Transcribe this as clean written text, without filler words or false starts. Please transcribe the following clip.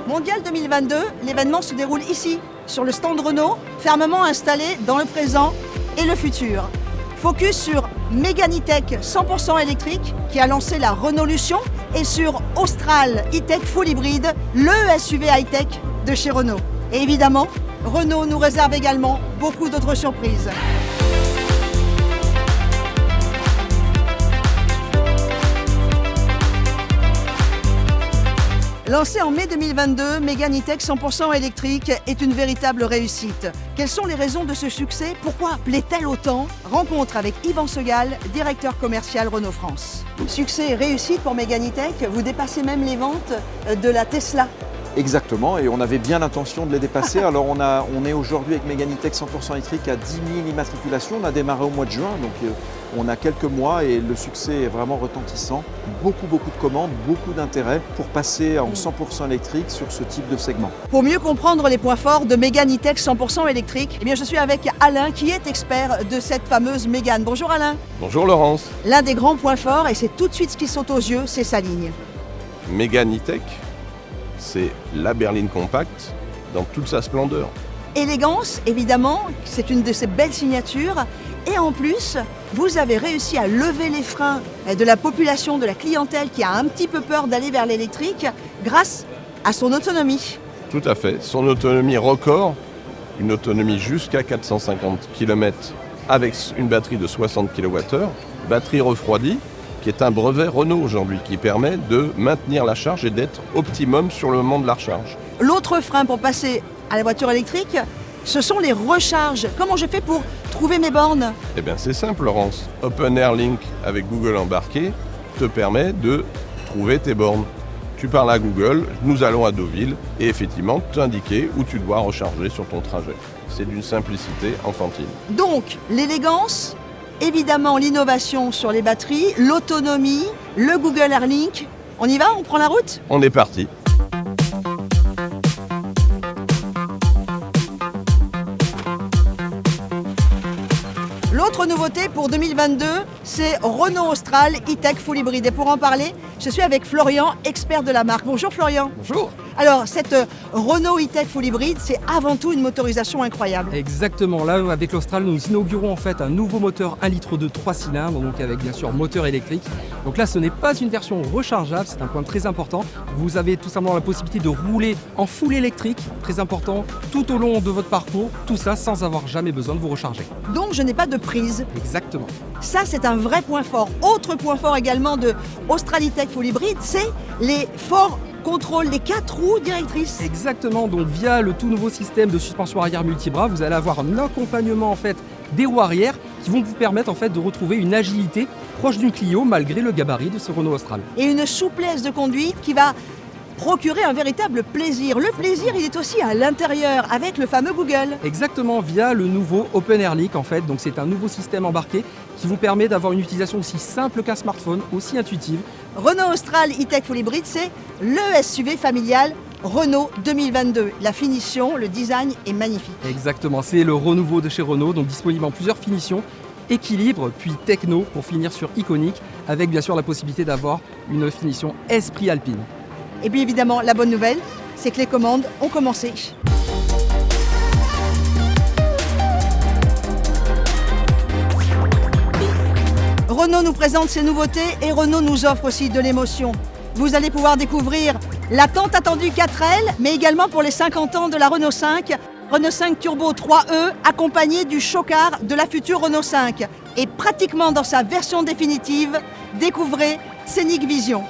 Mondial 2022, l'événement se déroule ici, sur le stand Renault, fermement installé dans le présent et le futur. Focus sur Mégane E-Tech 100% électrique qui a lancé la Renaulution et sur Austral E-Tech Full Hybrid, le SUV high-tech de chez Renault. Et évidemment, Renault nous réserve également beaucoup d'autres surprises. Lancée en mai 2022, Mégane E-Tech 100% électrique est une véritable réussite. Quelles sont les raisons de ce succès? Pourquoi plaît-elle autant? Rencontre avec Yvan Segal, directeur commercial Renault France. Succès et réussite pour Mégane E-Tech, vous dépassez même les ventes de la Tesla. Exactement, et on avait bien l'intention de les dépasser. Alors on est aujourd'hui avec Mégane E-Tech 100% électrique à 10 000 immatriculations. On a démarré au mois de juin, donc on a quelques mois et le succès est vraiment retentissant. Beaucoup de commandes, beaucoup d'intérêt pour passer en 100% électrique sur ce type de segment. Pour mieux comprendre les points forts de Mégane E-Tech 100% électrique, je suis avec Alain qui est expert de cette fameuse Mégane. Bonjour Alain. Bonjour Laurence. L'un des grands points forts, et c'est tout de suite ce qui saute aux yeux, c'est sa ligne. Mégane E-Tech, c'est la berline compacte dans toute sa splendeur. Élégance, évidemment, c'est une de ses belles signatures. Et en plus, vous avez réussi à lever les freins de la population, de la clientèle qui a un petit peu peur d'aller vers l'électrique grâce à son autonomie. Tout à fait. Son autonomie record, une autonomie jusqu'à 450 km avec une batterie de 60 kWh, batterie refroidie, qui est un brevet Renault aujourd'hui, qui permet de maintenir la charge et d'être optimum sur le moment de la recharge. L'autre frein pour passer à la voiture électrique, ce sont les recharges. Comment je fais pour trouver mes bornes? Eh bien c'est simple Laurence. Open Air Link avec Google embarqué te permet de trouver tes bornes. Tu parles à Google, nous allons à Deauville et effectivement t'indiquer où tu dois recharger sur ton trajet. C'est d'une simplicité enfantine. Donc l'élégance, évidemment l'innovation sur les batteries, l'autonomie, le Google Air Link. On y va? On prend la route? On est parti. L'autre nouveauté pour 2022, c'est Renault Austral E-Tech Full Hybrid. Et pour en parler, je suis avec Florian, expert de la marque. Bonjour Florian. Bonjour. Alors, cette Renault E-Tech Full Hybrid, c'est avant tout une motorisation incroyable. Exactement. Là, avec l'Austral, nous inaugurons en fait un nouveau moteur 1 litre de 3 cylindres, donc avec bien sûr moteur électrique. Donc là, ce n'est pas une version rechargeable, c'est un point très important. Vous avez tout simplement la possibilité de rouler en full électrique, très important, tout au long de votre parcours, tout ça sans avoir jamais besoin de vous recharger. Donc, je n'ai pas de prise. Exactement. Ça, c'est un vrai point fort. Autre point fort également de Austral E-Tech Full Hybrid, c'est les forts contrôle les 4 roues directrices. Exactement, donc via le tout nouveau système de suspension arrière multibras, vous allez avoir un accompagnement en fait des roues arrière qui vont vous permettre en fait de retrouver une agilité proche d'une Clio malgré le gabarit de ce Renault Austral. Et une souplesse de conduite qui va procurer un véritable plaisir. Le plaisir, il est aussi à l'intérieur avec le fameux Google. Exactement, via le nouveau Open Air Link en fait, donc c'est un nouveau système embarqué qui vous permet d'avoir une utilisation aussi simple qu'un smartphone, aussi intuitive. Renault Austral E-Tech Full Hybrid, c'est le SUV familial Renault 2022. La finition, le design est magnifique. Exactement, c'est le renouveau de chez Renault, donc disponible en plusieurs finitions, équilibre puis techno pour finir sur iconique, avec bien sûr la possibilité d'avoir une finition esprit alpine. Et puis évidemment, la bonne nouvelle, c'est que les commandes ont commencé. Renault nous présente ses nouveautés et Renault nous offre aussi de l'émotion. Vous allez pouvoir découvrir la tant attendue 4L, mais également pour les 50 ans de la Renault 5. Renault 5 Turbo 3E, accompagné du chocard de la future Renault 5. Et pratiquement dans sa version définitive, découvrez Scénic Vision.